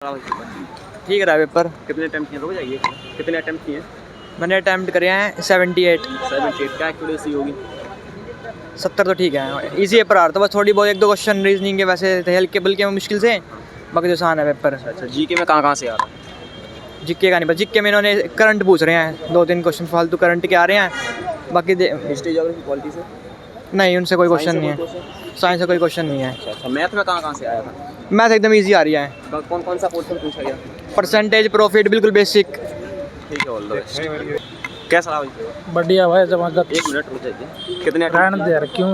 ठीक रहा पेपर। कितने अटेम्प्ट किए? रुक जाइए, कितने अटेम्प्ट किए? मैंने अटैम्प्ट करे हैं 78। 78। क्या एक्यूरेसी होगी? 70 तो ठीक है। इजी पेपर आ रहा था, बस थोड़ी बहुत एक दो क्वेश्चन रीजनिंग के वैसे थे हल्के बल्कि में मुश्किल से, बाकी तो आसान है पेपर। अच्छा, जीके में कहाँ से आ रहा है? जिक्के का नहीं, बस जिक्के में इन्होंने करंट पूछ रहे हैं, 2-3 क्वेश्चन फालतू करंट के आ रहे हैं, बाकी हिस्ट्री ज्योग्राफी पॉलिटी से नहीं, उनसे कोई क्वेश्चन नहीं है। साइंस से कोई क्वेश्चन नहीं है। अच्छा, मैथ में कहाँ से आया था? मैथ एकदम ईजी आ रही है। कौन कौन सा पोर्शन पूछा गया? परसेंटेज, प्रॉफिट, बिल्कुल बेसिक। ठीक है, ऑल द बेस्ट। कैसा रहा भाई? बढ़िया भाई, जबरदस्त। 1 मिनट रुक जाइए। कितने रहने दे यार, क्यों।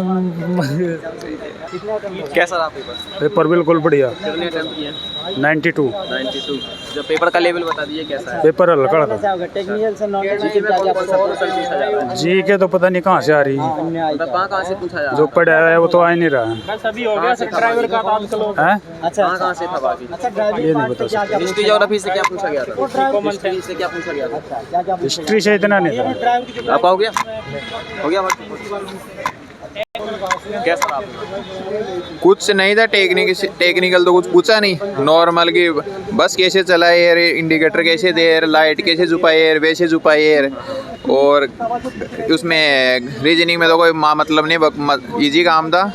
कैसा रहा पेपर? पेपर बिल्कुल बढ़िया। कितने अटेम्प्ट किए? 92। 92। जब पेपर का लेवल बता दीजिए कैसा है? पेपर हल्का था। टेक्निकल से नॉलेज जीके में कौन कौन सा क्वेश्चन पूछा जा रहा है? जी के तो पता नहीं कहाँ से आ रही है, मतलब कहाँ से पूछा जा रहा जो पढ़ा है वो तो आ ही नहीं रहा है। बस अभी हो गया ड्राइवर का काम चलो। हैं? अच्छा, कहाँ से था बाकी? ये नहीं बता सकता। हिस्ट्री ज्योग्राफी से क्या पूछा गया था? हिस्ट्री से क्या पूछा गया था? हिस्ट्री से इतना नहीं था। आपका हो गया? हो गया कैसा रहा आपका? कुछ नहीं था, टेक्निकल तो कुछ पूछा नहीं, नॉर्मल की बस कैसे चलाए एयर, इंडिकेटर कैसे दे, लाइट कैसे छुपाए एयर, वैसे छुपाए एयर, और उसमें रीजनिंग में तो कोई मतलब नहीं, इजी काम था।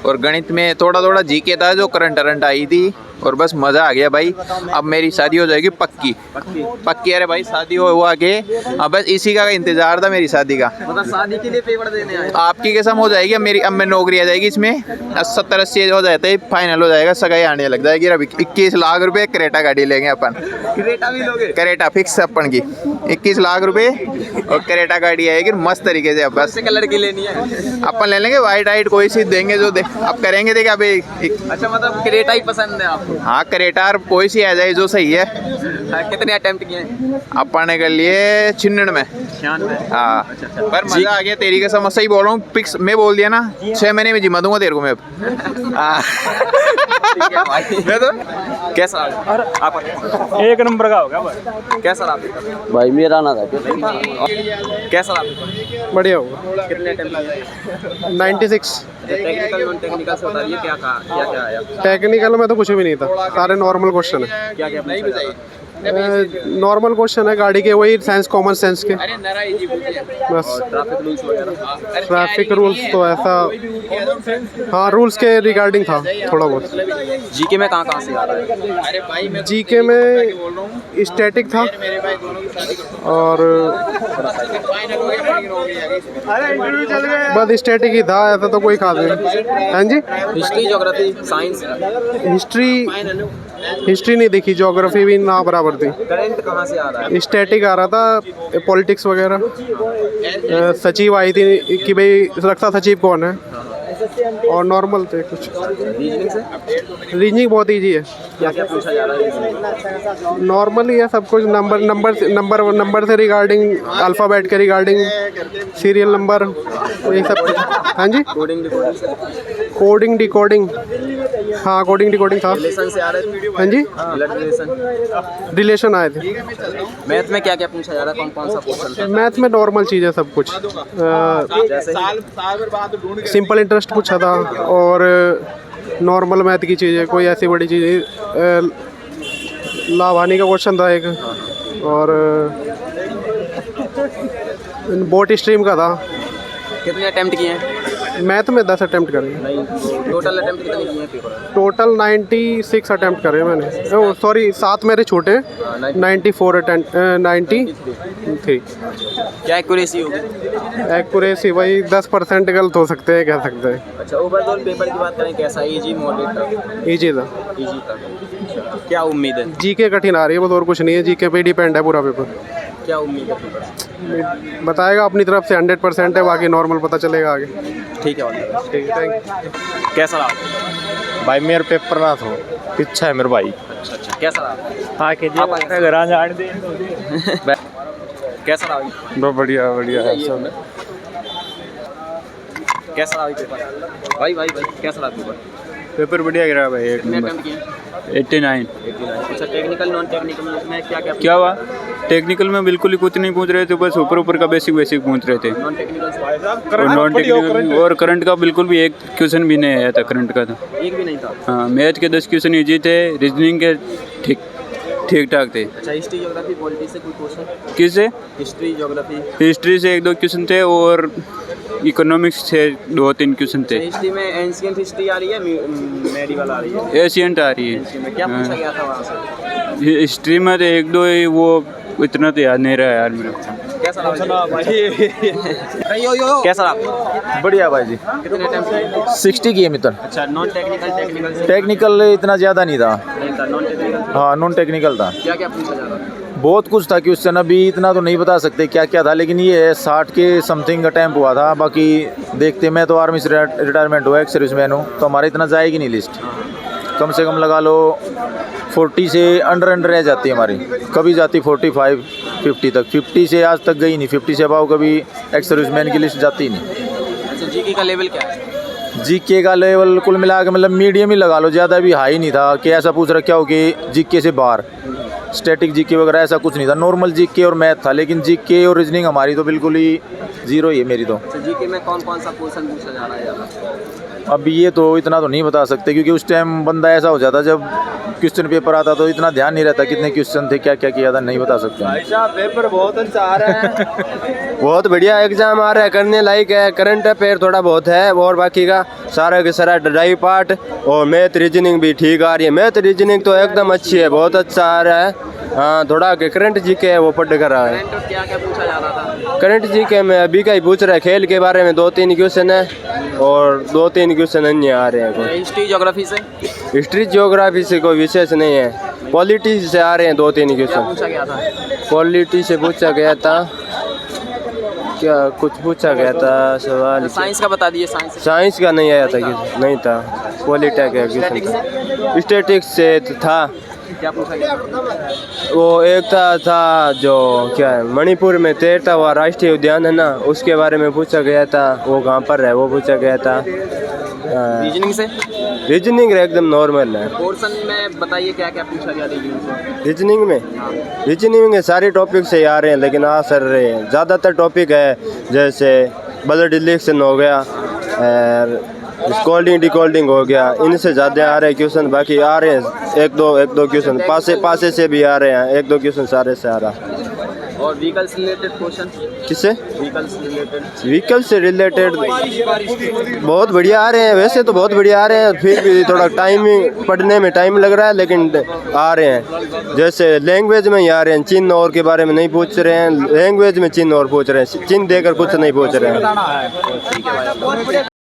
और गणित में थोड़ा थोड़ा जीके था जो करंट आई थी, और बस मज़ा आ गया भाई। अब मेरी शादी हो जाएगी पक्की पक्की। अरे भाई शादी हुआ के अब बस इसी का इंतजार था, मेरी शादी का। मतलब शादी के लिए पेपर देने आए? आपकी कसम हो जाएगी, अब मैं नौकरी आ जाएगी इसमें, 70-80 हो जाता है, फाइनल हो जाएगा, सगाई आने लग जाएगी। अब 21 लाख रुपए क्रेटा गाड़ी लेंगे अपन। क्रेटा भी लोगे? क्रेटा फिक्स अपन की 21 लाख रुपए, और क्रेटा गाड़ी आएगी मस्त तरीके से। अब बस से कलर की लेनी है? अपन ले लेंगे वाइट कोई सी देंगे जो अब करेंगे देखे अभी। अच्छा, मतलब क्रेटा ही पसंद है आपको? हाँ, क्रेटा कोई सी आ जाए जो सही है। कितने अटेम्प्ट किए? अपन ने कर लिए 96 में। 96। हाँ, अच्छा। पर मजा आ गया तेरी कसम, सही बोल रहा हूँ, फिक्स मैं बोल दिया ना, 6 महीने में जिम्मा दूंगा तेरे को मैं अब। हाँ। ठीक है भाई। मैं तो कैसा आप? एक नंबर का होगा भाई। कैसा रहा पेपर? भाई मेरा ना था। कैसा रहा पेपर? बढ़िया होगा। कितने अटेम्प्ट किए? 96। टेक्निकल नॉन टेक्निकल से बताइए क्या आया? टेक्निकल में तो कुछ भी नहीं था, सारे नॉर्मल क्वेश्चन है। क्या क्या पूछा जा रहा है? नॉर्मल क्वेश्चन है गाड़ी के, वही साइंस कॉमन सेंस के बस। ट्रैफिक रूल्स वगैरह? ट्रैफिक रूल्स तो ऐसा, हाँ, रूल्स के रिगार्डिंग था थोड़ा बहुत। जीके में कहाँ से आ रहा है? जीके में स्टैटिक था, और बस स्टैटिक ही था, ऐसा तो कोई खास नहीं। हाँ जी, हिस्ट्री ज्योग्राफी साइंस? हिस्ट्री नहीं देखी, ज्योग्राफी भी ना बराबर थी। करंट कहाँ से आ रहा है? स्टैटिक आ रहा था, पॉलिटिक्स वगैरह। सचिव आई थी कि भाई रक्षा सचिव कौन है, और नॉर्मल थे कुछ। रीजनिंग से? रीजनिंग बहुत ईजी है, क्या क्या पूछा जा रहा है? नॉर्मल ही है सब कुछ। नंबर से रिगार्डिंग, अल्फ़ाबेट के रिगार्डिंग, सीरियल नंबर, यही सब कुछ। हाँ जी, कोडिंग डिकोडिंग, हाँ कोडिंग डिकोडिंग था। रिलेशन से आ रहा है? हाँ जी, ब्लड रिलेशन? रिलेशन आए थे। मैथ में क्या क्या पूछा जा रहा है? कौन सा पोर्शन है? मैथ में नॉर्मल चीज़ है सब कुछ, सिंपल इंटरेस्ट पूछा था, और नॉर्मल मैथ की चीज़ है, कोई ऐसी बड़ी चीज़। लाभ हानि का क्वेश्चन था एक, और बोट स्ट्रीम का था। कितने अटेम्प्ट किए हैं? मैथ में 10 अटेम्प्ट करे। नहीं, टोटल अटेम्प्ट कितने किए हैं पेपर? टोटल 96 अटेम्प्ट करे मैंने। ओह सॉरी, 7 मेरे छोटे, 94 अटेम्प्ट, 93। क्या एक्यूरेसी होगी? एक्यूरेसी वही 10% गलत हो सकते हैं, कह सकते हैं। अच्छा, ओवरऑल पेपर की बात करें, कैसा? इजी, मॉडरेट था? ईजी था। इजी था। क्या उम्मीद है? जीके कठिन आ रही है, बस और कुछ नहीं है, जीके पे डिपेंड है पूरा पेपर। क्या उम्मीद है पेपर? बताएगा अपनी तरफ से 100% है, बाकी नॉर्मल पता चलेगा आगे। ठीक है भाई। ठीक है, थैंक। कैसा रहा भाई मेरा पेपर ना था, पीछा है मेरे भाई। अच्छा, कैसा रहा? हाँ के घर आ जाने दे। कैसा रहा? बहुत बढ़िया बढ़िया है सब। कैसा रहा पेपर? भाई कैसा रहा पेपर? पेपर बढ़िया गिरा भाई, एक कितने नंबर। अटेम्प्ट किए? 89। अच्छा, टेक्निकल नॉन टेक्निकल में क्या क्या क्या हुआ? टेक्निकल में बिल्कुल ही कुछ नहीं पूछ रहे थे, बस ऊपर ऊपर का बेसिक बेसिक पूछ रहे थे। नॉन टेक्निकल और नॉन टेक्निकल और करंट का बिल्कुल भी एक क्वेश्चन भी नहीं आया था करंट का तो। एक भी नहीं था। हाँ, मैथ के 10 क्वेश्चन इजी थे, रीजनिंग के ठीक ठीक ठाक थे। अच्छा, हिस्ट्री ज्योग्राफी पॉलिटी से कोई क्वेश्चन? किससे? History geography. हिस्ट्री से 1-2 क्वेश्चन थे और इकोनॉमिक्स से 2-3 क्वेश्चन थे। हिस्ट्री में एंशिएंट हिस्ट्री आ रही है, मेडिवल आ रही है? एशियंट आ रही हिस्ट्री में क्या पूछा गया था वहाँ से? है। हिस्ट्री में तो 1-2 ही, वो इतना तो याद नहीं रहा यार मेरा। कैसा रहा? कैसा रहा? बढ़िया भाई जी। कितने अटेम्प्ट थे? 60 किए मित्र। अच्छा, नॉन टेक्निकल टेक्निकल से टेक्निकल इतना ज़्यादा नहीं था। नहीं था, नॉन टेक्निकल हाँ, नॉन टेक्निकल था। क्या क्या पूछा जा रहा था? बहुत कुछ था क्वेश्चन, अभी इतना तो नहीं बता सकते क्या क्या था, लेकिन ये 60 के समथिंग अटैम्प्ट हुआ था। बाकी देखते, मैं तो आर्मी से रिटायरमेंट हुआ, एक सर्विसमैन हूँ, तो हमारा इतना जाएगी नहीं लिस्ट। कम से कम लगा लो 40 से अंडर रह जाती है हमारी, कभी जाती 45 50 तक। 50 से आज तक गई नहीं, 50 से अबाव कभी एक्स सर्विसमैन की लिस्ट जाती नहीं। अच्छा, जीके का लेवल क्या है? जीके का लेवल कुल मिला के मतलब मीडियम ही लगा लो, ज़्यादा भी हाई नहीं था कि ऐसा पूछ रखा हो कि जीके से बाहर। स्टैटिक जीके वगैरह ऐसा कुछ नहीं था, नॉर्मल जीके और मैथ था। लेकिन जीके और रीजनिंग हमारी तो बिल्कुल ही जीरो ही है मेरी तो। अच्छा, जीके में कौन कौन सा क्वेश्चन पूछा जा रहा है ज़्यादा? अब ये तो इतना तो नहीं बता सकते, क्योंकि उस टाइम बंदा ऐसा हो जाता, जब क्वेश्चन पेपर आता तो इतना ध्यान नहीं रहता कितने क्वेश्चन थे, क्या क्या किया था, नहीं बता सकते। पेपर बहुत अच्छा आ रहा है। बहुत बढ़िया एग्जाम आ रहा है, करने लायक है। करंट अफेयर थोड़ा बहुत है और बाकी का सारा के सारा ड्राइव पार्ट और मैथ रीजनिंग भी ठीक आ रही है। मैथ रीजनिंग तो एकदम अच्छी है, बहुत अच्छा आ रहा है। हाँ, थोड़ा करंट जीके है वो पढ़ कर रहा है। करंट क्या क्या पूछा जा रहा था? करंट जीके में अभी का ही पूछ रहा है, खेल के बारे में 2-3 क्वेश्चन है और 2-3 क्वेश्चन अन्य आ रहे हैं कोई। हिस्ट्री ज्योग्राफी से हिस्ट्री ज्योग्राफी से कोई विशेष नहीं है। पॉलिटी से आ रहे हैं 2-3 क्या क्वेश्चन। पूछा गया था? पॉलिटी से पूछा गया था, क्या कुछ पूछा गया था सवाल? साइंस का बता दीजिए। साइंस साइंस का नहीं आया था, नहीं था। पॉलिटेक का क्वेश्चन था। स्टैटिक्स से था। क्या पूछा गया? वो एक था जो क्या है, मणिपुर में तैरता हुआ राष्ट्रीय उद्यान है ना, उसके बारे में पूछा गया था। वो कहाँ पर है वो पूछा गया था। रीजनिंग से? रीजनिंग एकदम नॉर्मल है। पोर्शन में बताइए क्या क्या पूछा गया रीजनिंग से? रीजनिंग में रीजनिंग में सारे टॉपिक से आ रहे हैं, लेकिन आ सर रहे हैं ज़्यादातर टॉपिक है, जैसे ब्लड रिलेक्शन हो गया, कोल्डिंग डिकोल्डिंग हो गया, इनसे ज़्यादा आ रहे हैं क्वेश्चन। बाकी आ रहे हैं एक दो क्वेश्चन पासे से भी आ रहे हैं, 1-2 क्वेश्चन सारे से आ रहा है। और व्हीकल्स रिलेटेड क्वेश्चन? किससे? Vehicles related. व्हीकल से रिलेटेड बहुत बढ़िया आ रहे हैं, वैसे तो बहुत बढ़िया आ रहे हैं, फिर भी थोड़ा टाइमिंग पढ़ने में टाइम लग रहा है, लेकिन आ रहे हैं। जैसे लैंग्वेज में ही आ रहे हैं, चिन्ह और के बारे में नहीं पूछ रहे हैं, लैंग्वेज में चिन्ह और पूछ रहे हैं, चिन्ह देकर कुछ नहीं पूछ रहे हैं।